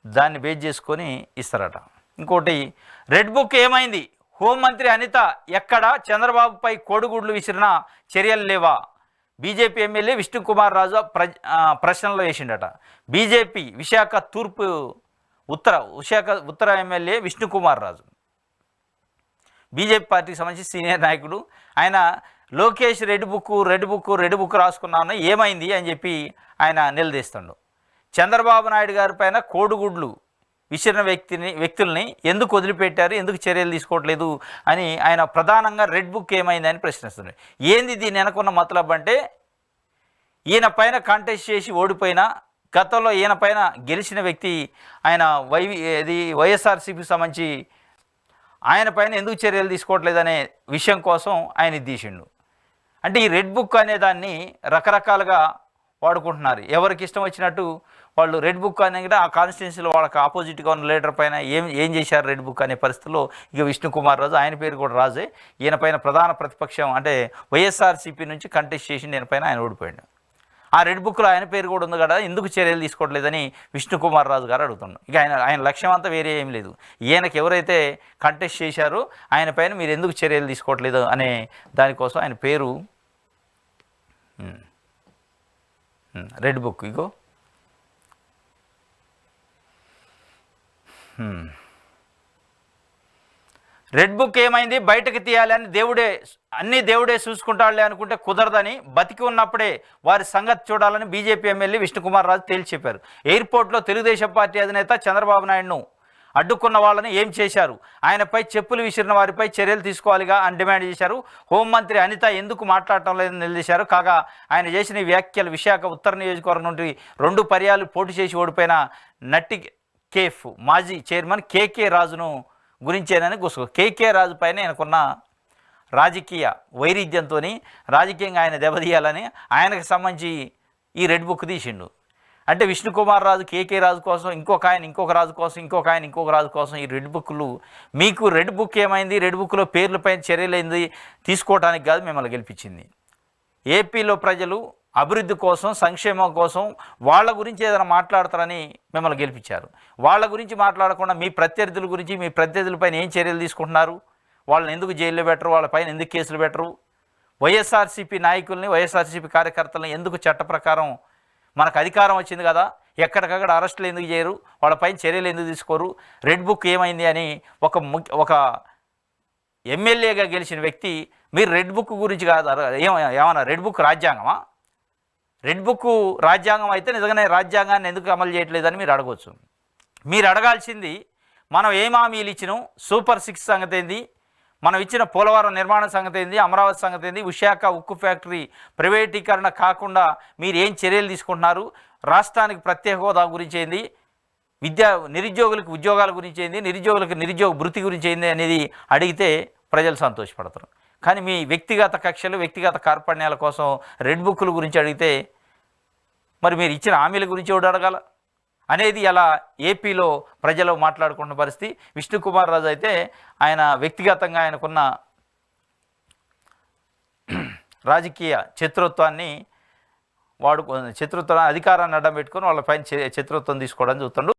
దాన్ని బేస్ చేసుకొని ఇస్తారట. ఇంకోటి రెడ్ బుక్ ఏమైంది, హోంమంత్రి అనిత ఎక్కడ, చంద్రబాబుపై కోడిగుడ్లు విసిరిన చర్యలు లేవా, బీజేపీ ఎమ్మెల్యే విష్ణుకుమార్ రాజు ప్రశ్నలో వేసిండట. బీజేపీ విశాఖ ఉత్తర ఎమ్మెల్యే విష్ణుకుమార్ రాజు బీజేపీ పార్టీకి సంబంధించి సీనియర్ నాయకుడు. ఆయన లోకేష్ రెడ్ బుక్ రాసుకున్నాను ఏమైంది అని చెప్పి ఆయన నిలదీస్తాడు. చంద్రబాబు నాయుడు గారి పైన కోడిగుడ్లు విసిరిన వ్యక్తుల్ని ఎందుకు వదిలిపెట్టారు, ఎందుకు చర్యలు తీసుకోవట్లేదు అని ఆయన ప్రధానంగా రెడ్ బుక్ ఏమైంది అని ప్రశ్నిస్తున్నాడు. ఏంది దీన్ని వెనకున్న మతలబ్ అంటే, ఈయన పైన కాంటెస్ట్ చేసి ఓడిపోయిన, గతంలో ఈయన పైన గెలిచిన వ్యక్తి ఆయన వైఎస్ఆర్సీపీకి సంబంధించి ఆయన పైన ఎందుకు చర్యలు తీసుకోవట్లేదనే విషయం కోసం ఆయన తీసిండు. అంటే ఈ రెడ్ బుక్ అనే దాన్ని రకరకాలుగా వాడుకుంటున్నారు. ఎవరికి ఇష్టం వచ్చినట్టు వాళ్ళు రెడ్ బుక్ అనే ఆ కాన్స్టిట్యున్సీలో వాళ్ళకి ఆపోజిట్గా ఉన్న లీడర్ పైన ఏం చేశారు రెడ్ బుక్ అనే పరిస్థితుల్లో ఇక విష్ణుకుమార్ రాజు, ఆయన పేరు కూడా రాజే, ఈయన పైన ప్రధాన ప్రతిపక్షం అంటే వైఎస్ఆర్సీపీ నుంచి కంటెస్ట్ చేసి ఈయన పైన ఆయన ఓడిపోయాడు. ఆ రెడ్ బుక్లో ఆయన పేరు కూడా ఉంది కదా, ఎందుకు చర్యలు తీసుకోవట్లేదని విష్ణుకుమార్ రాజు గారు అడుగుతున్నాడు. ఇక ఆయన లక్ష్యం అంతా వేరే ఏం లేదు, ఈయనకి ఎవరైతే కంటెస్ట్ చేశారో ఆయన పైన మీరు ఎందుకు చర్యలు తీసుకోవట్లేదు అనే దానికోసం ఆయన పేరు రెడ్ బుక్. ఇగో రెడ్ బుక్ ఏమైంది, బయటకు తీయాలి అని దేవుడే చూసుకుంటాడులే అనుకుంటే కుదరదని, బతికి ఉన్నప్పుడే వారి సంగతి చూడాలని బీజేపీ ఎమ్మెల్యే విష్ణుకుమార్ రాజు తేల్చి చెప్పారు. ఎయిర్పోర్ట్లో తెలుగుదేశం పార్టీ అధినేత చంద్రబాబు నాయుడును అడ్డుకున్న వాళ్ళని ఏం చేశారు, ఆయనపై చెప్పులు విసిరిన వారిపై చర్యలు తీసుకోవాలిగా అని డిమాండ్ చేశారు. హోంమంత్రి అనిత ఎందుకు మాట్లాడటం లేదని నిలదీశారు. కాగా ఆయన చేసిన వ్యాఖ్యలు విశాఖ ఉత్తర నియోజకవర్గం నుండి 2 పర్యాలు పోటీ చేసి ఓడిపోయిన నట్టి కేఫ్ మాజీ చైర్మన్ కేకే రాజును గురించేనని గుసగు. కేకే రాజు పైన ఆయనకున్న రాజకీయ వైరుధ్యంతో రాజకీయంగా ఆయన దెబ్బతీయాలని ఆయనకు సంబంధించి ఈ రెడ్ బుక్ తీసిండు. అంటే విష్ణుకుమార్ రాజు కేకే రాజు కోసం, ఇంకొక రాజు కోసం, ఇంకొక రాజు కోసం ఈ రెడ్ బుక్లు. మీకు రెడ్ బుక్ ఏమైంది, రెడ్ బుక్లో పేర్లపైన చర్యలైంది తీసుకోవడానికి కాదు మిమ్మల్ని గెలిపించింది. ఏపీలో ప్రజలు అభివృద్ధి కోసం, సంక్షేమం కోసం వాళ్ళ గురించి ఏదైనా మాట్లాడతారని మిమ్మల్ని గెలిపించారు. వాళ్ళ గురించి మాట్లాడకుండా మీ ప్రత్యర్థుల గురించి, మీ ప్రత్యర్థులపైన ఏం చర్యలు తీసుకుంటున్నారు, వాళ్ళని ఎందుకు జైల్లో పెట్టరు, వాళ్ళపైన ఎందుకు కేసులు పెట్టరు, వైఎస్ఆర్సీపీ నాయకుల్ని, వైఎస్ఆర్సీపీ కార్యకర్తలను ఎందుకు చట్ట ప్రకారం మనకు అధికారం వచ్చింది కదా ఎక్కడికక్కడ అరెస్టులు ఎందుకు చేయరు, వాళ్ళపైన చర్యలు ఎందుకు తీసుకోరు, రెడ్ బుక్ ఏమైంది అని ఒక ఎమ్మెల్యేగా గెలిచిన వ్యక్తి మీరు రెడ్ బుక్ గురించి కాదు ఏమన్నా రెడ్ బుక్ రాజ్యాంగమా? రెడ్ బుక్ రాజ్యాంగం అయితే నిజంగానే రాజ్యాంగాన్ని ఎందుకు అమలు చేయట్లేదని మీరు అడగవచ్చు. మీరు అడగాల్సింది మనం ఏం హామీలు ఇచ్చినాం, సూపర్ 6 సంగతి ఏంది, మనం ఇచ్చిన పోలవరం నిర్మాణం సంగతి ఏంది, అమరావతి సంగతి ఏంది, విశాఖ ఉక్కు ఫ్యాక్టరీ ప్రైవేటీకరణ కాకుండా మీరు ఏం చర్యలు తీసుకుంటున్నారు, రాష్ట్రానికి ప్రత్యేక హోదా గురించి ఏంది, నిరుద్యోగులకు ఉద్యోగాల గురించి ఏంది, నిరుద్యోగ భృతి గురించి ఏంది అనేది అడిగితే ప్రజలు సంతోషపడతారు. కానీ మీ వ్యక్తిగత కక్షలు, వ్యక్తిగత కార్పణ్యాల కోసం రెడ్ బుక్ల గురించి అడిగితే మరి మీరు ఇచ్చిన హామీల గురించి ఎవడు అడగాల అనేది అలా ఏపీలో ప్రజలు మాట్లాడుకున్న పరిస్థితి. విష్ణుకుమార్ రాజు అయితే ఆయన వ్యక్తిగతంగా ఆయనకున్న రాజకీయ శత్రుత్వాన్ని అధికారాన్ని అడ్డం పెట్టుకొని వాళ్ళపైన శత్రుత్వం తీసుకోవడానికి చూస్తుండు.